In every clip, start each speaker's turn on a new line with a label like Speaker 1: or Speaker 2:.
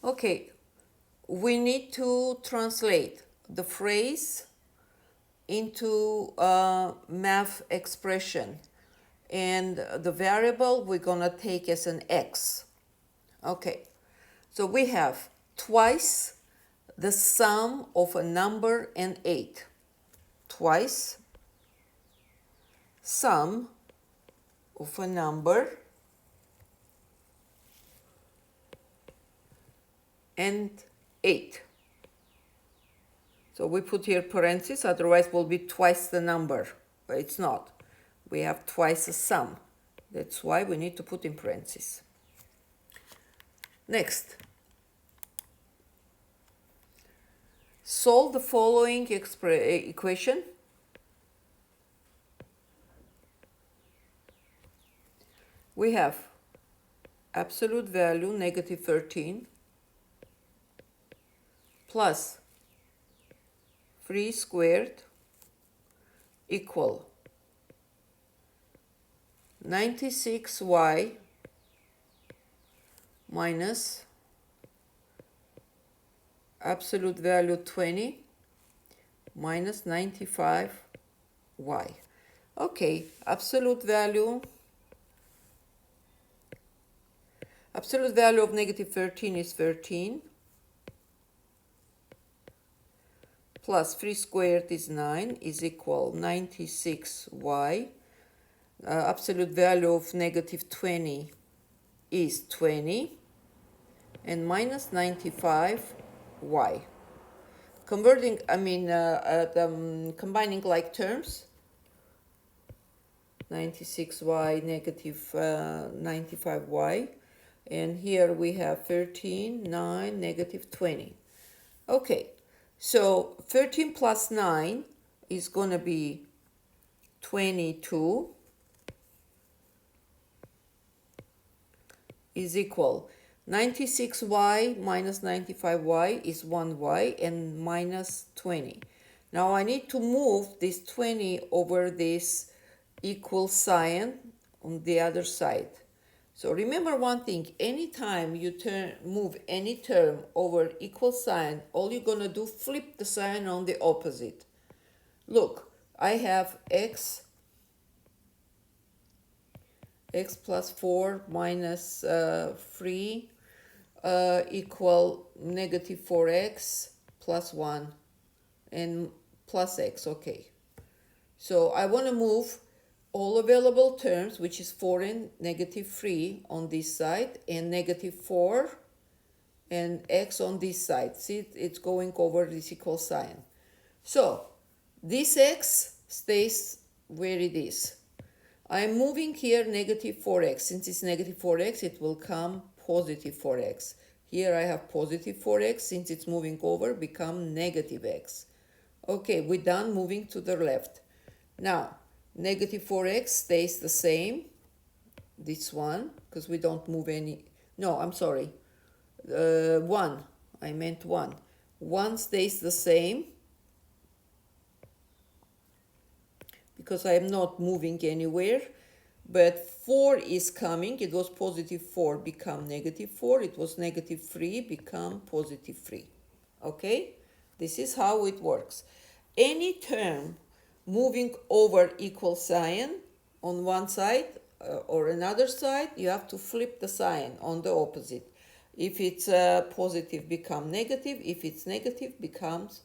Speaker 1: Okay, we need to translate the phrase into a math expression, and the variable we're gonna take as an x. Okay, so we have twice the sum of a number and 8. Twice sum of a number and 8. So we put here parentheses, otherwise it will be twice the number, but it's not. We have twice the sum. That's why we need to put in parentheses. Next, solve the following equation. We have absolute value negative 13 plus 3 squared equal 96y minus absolute value 20 minus 95y. Okay, absolute value of negative 13 is 13 plus 3 squared is 9 is equal 96y. Absolute value of negative 20 is 20 and minus 95y. Combining like terms, 96y negative 95y, and here we have 13, 9, negative 20. Okay, so 13 plus 9 is going to be 22 is equal 96y minus 95y is 1y and minus 20. Now I need to move this 20 over this equal sign on the other side. So remember one thing, anytime you move any term over equal sign, all you're gonna do, flip the sign on the opposite. Look, I have x plus 4 minus 3 equal negative 4x plus 1 and plus x. Okay, so I want to move all available terms, which is 4 and negative 3 on this side, and negative 4 and x on this side. See, it's going over this equal sign. So this x stays where it is. I'm moving here negative 4x. Since it's negative 4x, it will come positive 4x. Here I have positive 4x. Since it's moving over, become negative x. Okay, we're done moving to the left. Now, negative 4x stays the same. This one, because we don't move any. No, I'm sorry. 1. I meant 1. 1 stays the same, because I am not moving anywhere, but 4 is coming. It was positive 4, become negative 4. It was negative 3, become positive 3. Okay? This is how it works. Any term moving over equal sign on one side or another side, you have to flip the sign on the opposite. If it's positive, become negative. If it's negative, becomes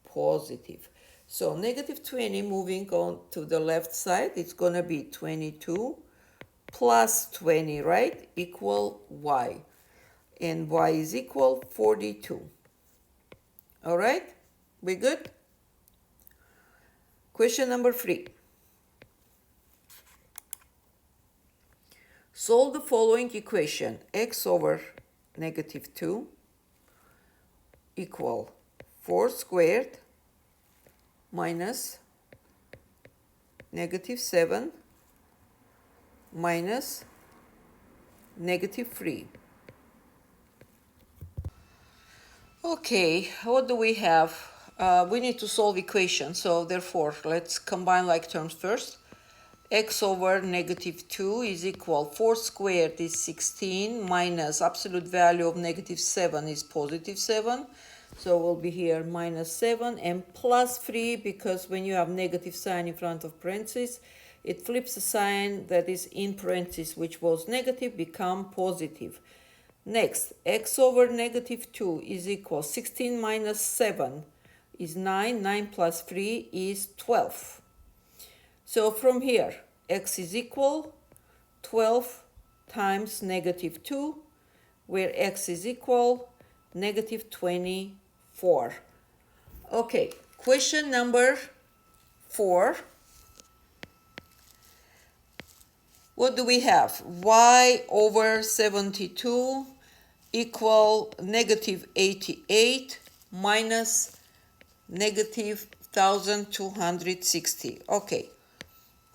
Speaker 1: positive. So negative 20 moving on to the left side, it's going to be 22 plus 20, right? Equal y. And y is equal 42. All right? We good? Question number 3. Solve the following equation. X over negative 2 equal 4 squared minus negative 7 minus negative 3. Okay, what do we have? We need to solve equations, so therefore let's combine like terms first. x over negative 2 is equal 4 squared is 16 minus absolute value of negative 7 is positive 7. So we'll be here minus 7 and plus 3, because when you have negative sign in front of parentheses, it flips the sign that is in parentheses, which was negative, become positive. Next, x over negative 2 is equal 16 minus 7 is 9. 9 plus 3 is 12. So from here, x is equal 12 times negative 2, where x is equal negative 24. Okay, question number 4. What do we have? Y over 72 equal negative 88 minus negative 1260. Okay,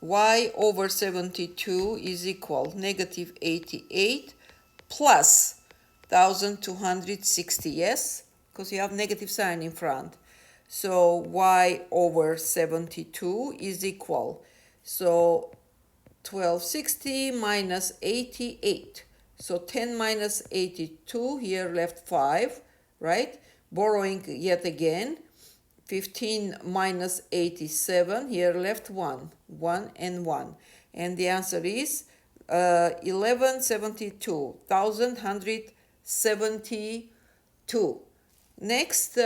Speaker 1: y over 72 is equal negative 88 plus 1260, yes? Because you have negative sign in front. So y over 72 is equal, so 1260 minus 88. So 10 minus 82, here left 5, right? Borrowing yet again. 15 minus 87, here left 1. 1 and 1. And the answer is 1172, 1172. Next,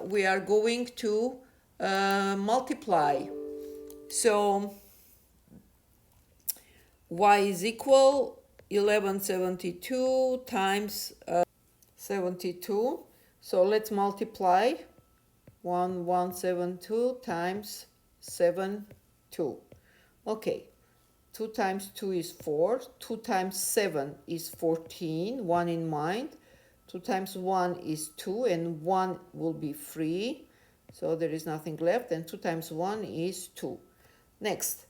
Speaker 1: we are going to multiply. So y is equal 1172 times 72. So let's multiply 1172 times 72. Okay, 2 times 2 is 4. 2 times 7 is 14. 1 in mind. 2 times 1 is 2, and 1 will be 3. So there is nothing left, and 2 times 1 is 2. Next,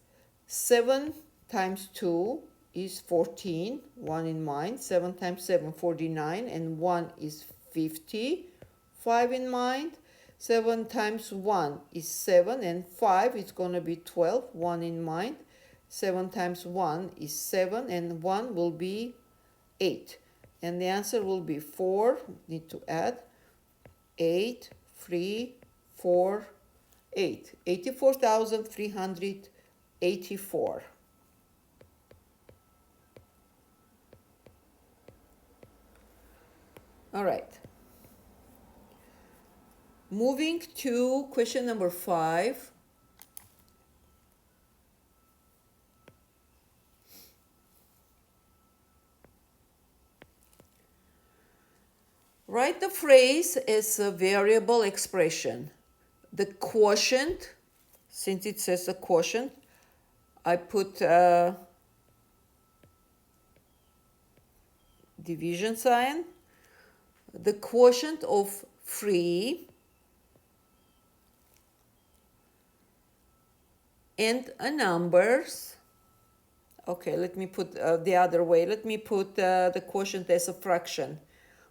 Speaker 1: 7 times 2 is 14, 1 in mind. 7 times 7, 49, and 1 is 50, 5 in mind. 7 times 1 is 7, and 5 is going to be 12, 1 in mind. 7 times 1 is 7, and 1 will be 8. And the answer will be 4, need to add 8, 3, 4, 8. 84,384. All right. Moving to question number 5. Write the phrase as a variable expression. The quotient, since it says a quotient, I put division sign. The quotient of 3 and a numbers. Okay, let me put the other way. Let me put the quotient as a fraction,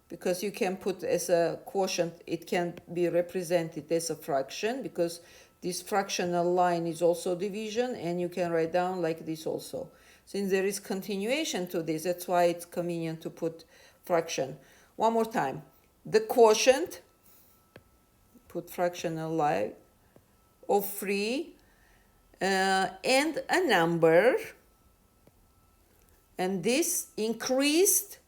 Speaker 1: because you can put as a quotient, it can be represented as a fraction, because this fractional line is also division, and you can write down like this also. Since there is continuation to this, that's why it's convenient to put fraction. One more time. The quotient, put fractional line, of 3 and a number, and this increased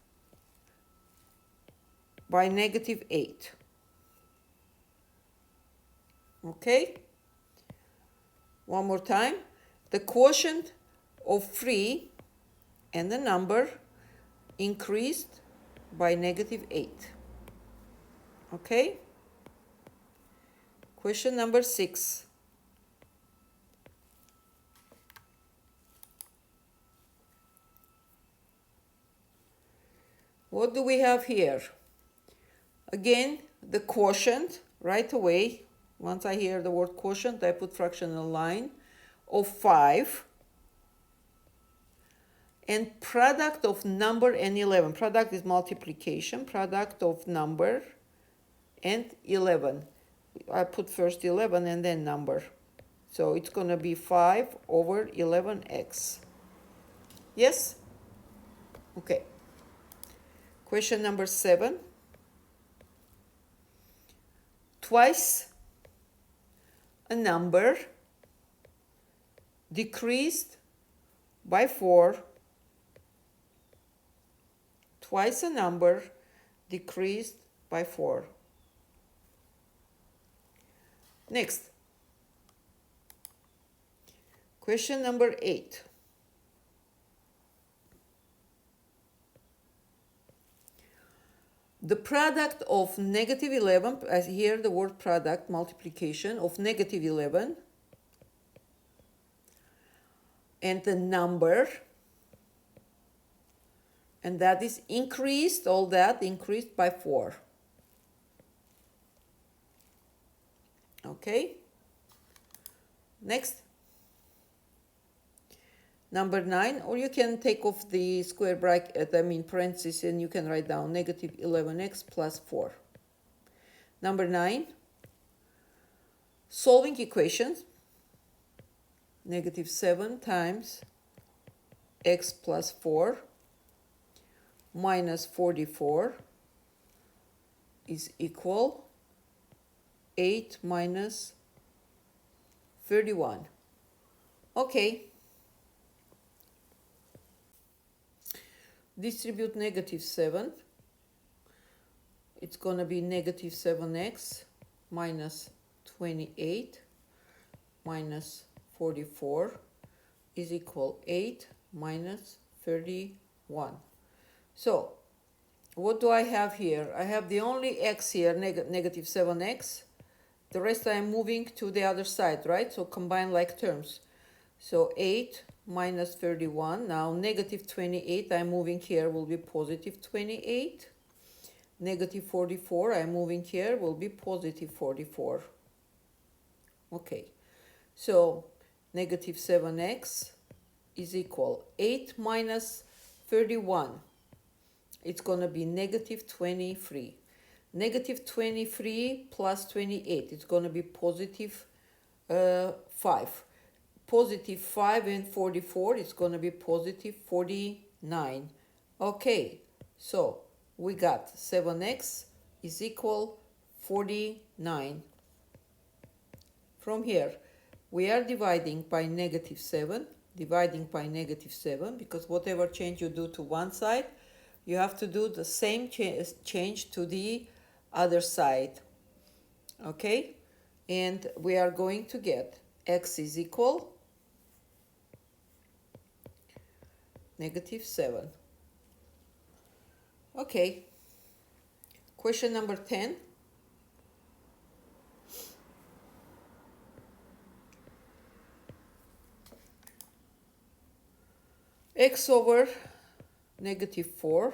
Speaker 1: by negative 8. Okay? One more time. The quotient of 3 and the number increased by negative 8. Okay? Question number 6. What do we have here? Again, the quotient, right away, once I hear the word quotient, I put fractional line of 5. And product of number and 11. Product is multiplication. Product of number and 11. I put first 11 and then number. So it's going to be 5 over 11x. Yes? Okay. Question number 7. Twice a number decreased by 4. Twice a number decreased by 4. Next. Question number 8. The product of negative 11, as here the word product, multiplication of negative 11 and the number, and that is increased, all that increased by 4. Okay. Next. Number 9, or you can take off the square bracket, parentheses, and you can write down negative 11x plus 4. Number 9, solving equations. Negative 7 times x plus 4 minus 44 is equal 8 minus 31. Okay. Distribute negative 7. It's going to be negative 7x minus 28 minus 44 is equal 8 minus 31. So, what do I have here? I have the only x here, negative 7x. The rest I am moving to the other side, right? So, combine like terms. So, 8 minus 31. Now, negative 28 I'm moving here will be positive 28. Negative 44 I'm moving here will be positive 44. Okay. So, negative 7x is equal 8 minus 31. It's going to be negative 23. Negative 23 plus 28. It's going to be positive 5. Positive 5 and 44 is going to be positive 49. Okay, so we got 7x is equal 49. From here, we are dividing by negative 7, because whatever change you do to one side, you have to do the same change to the other side. Okay, and we are going to get x is equal negative 7. Okay. Question number 10. X over negative 4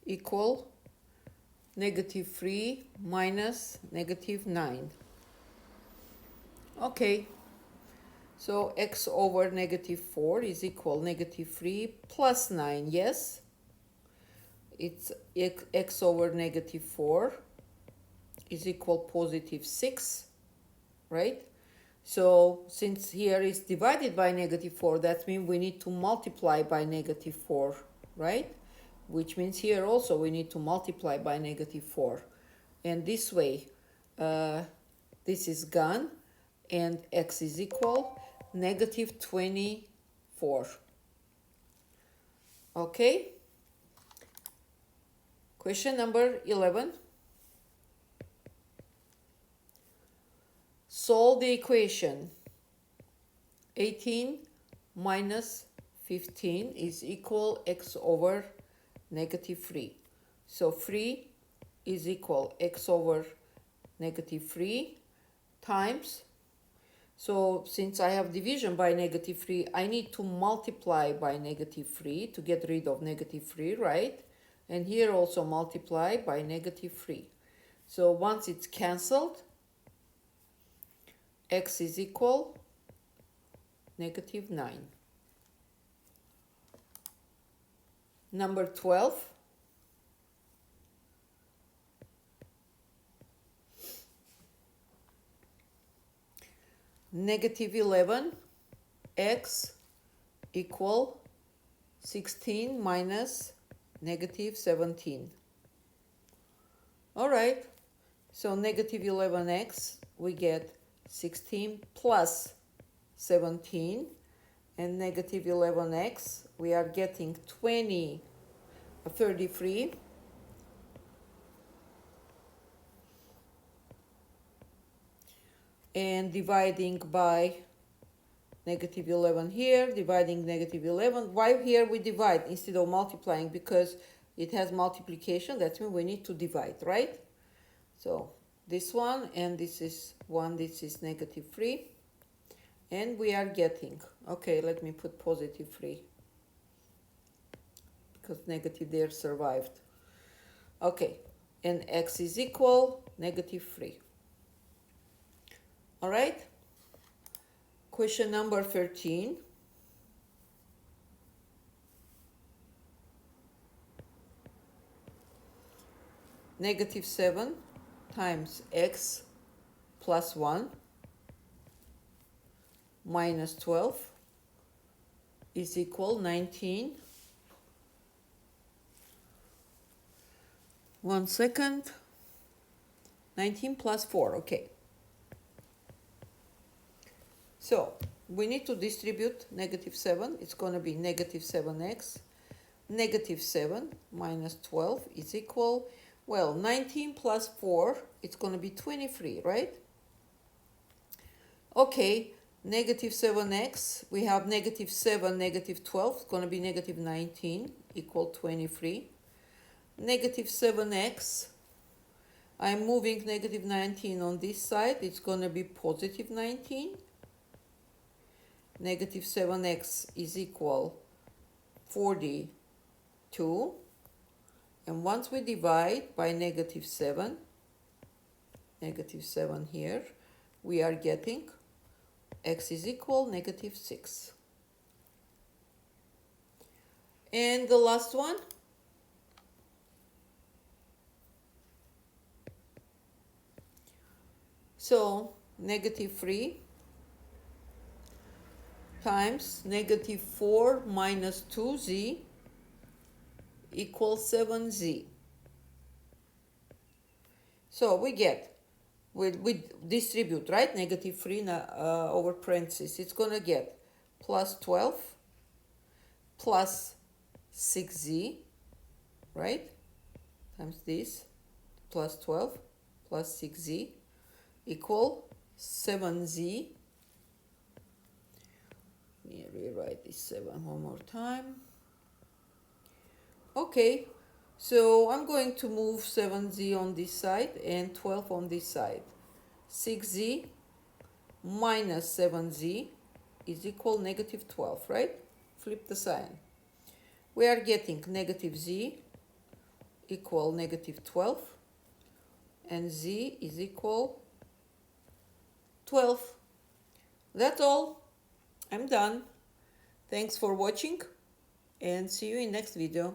Speaker 1: equal negative 3 minus negative 9. Okay. So x over negative 4 is equal negative 3 plus 9, yes? It's x over negative 4 is equal positive 6, right? So since here is divided by negative 4, that means we need to multiply by negative 4, right? Which means here also we need to multiply by negative 4. And this way, this is gone, and x is equal negative 24. Okay. Question number 11. Solve the equation 18 minus 15 is equal x over negative 3. So 3 is equal x over negative 3 times. So since I have division by negative 3, I need to multiply by negative 3 to get rid of negative 3, right? And here also multiply by negative 3. So once it's cancelled, x is equal negative 9. Number 12. negative 11x equal 16 minus negative 17. All right, so negative 11x, we get 16 plus 17, and negative 11x, we are getting 33. And dividing by negative 11 here, dividing negative 11. Why here we divide instead of multiplying? Because it has multiplication. That means we need to divide, right? So this one and this is 1, this is negative 3. And we are getting, okay, let me put positive 3. Because negative there survived. Okay, and x is equal negative 3. All right? Question number 13. Negative 7 times x plus 1 minus 12 is equal 19. 1 second. 19 plus 4, okay. So we need to distribute negative 7. It's going to be negative 7x. Negative 7 minus 12 is equal, well, 19 plus 4, it's going to be 23, right? Okay, negative 7x, we have negative 7, negative 12, it's going to be negative 19, equal 23. Negative 7x, I'm moving negative 19 on this side, it's going to be positive 19. Negative 7x is equal 42. And once we divide by negative 7 here, we are getting x is equal negative 6. And the last one, so negative 3 times negative 4 minus 2z equals 7z. So we get, we distribute, right? Negative 3 over parentheses. It's going to get plus 12 plus 6z, right? Times this, plus 12 plus 6z equal 7z. Let me rewrite this 7 one more time. Okay, so I'm going to move 7z on this side and 12 on this side. 6z minus 7z is equal negative 12, right? Flip the sign. We are getting negative z equal negative 12 and z is equal 12. That's all. I'm done. Thanks for watching and see you in next video.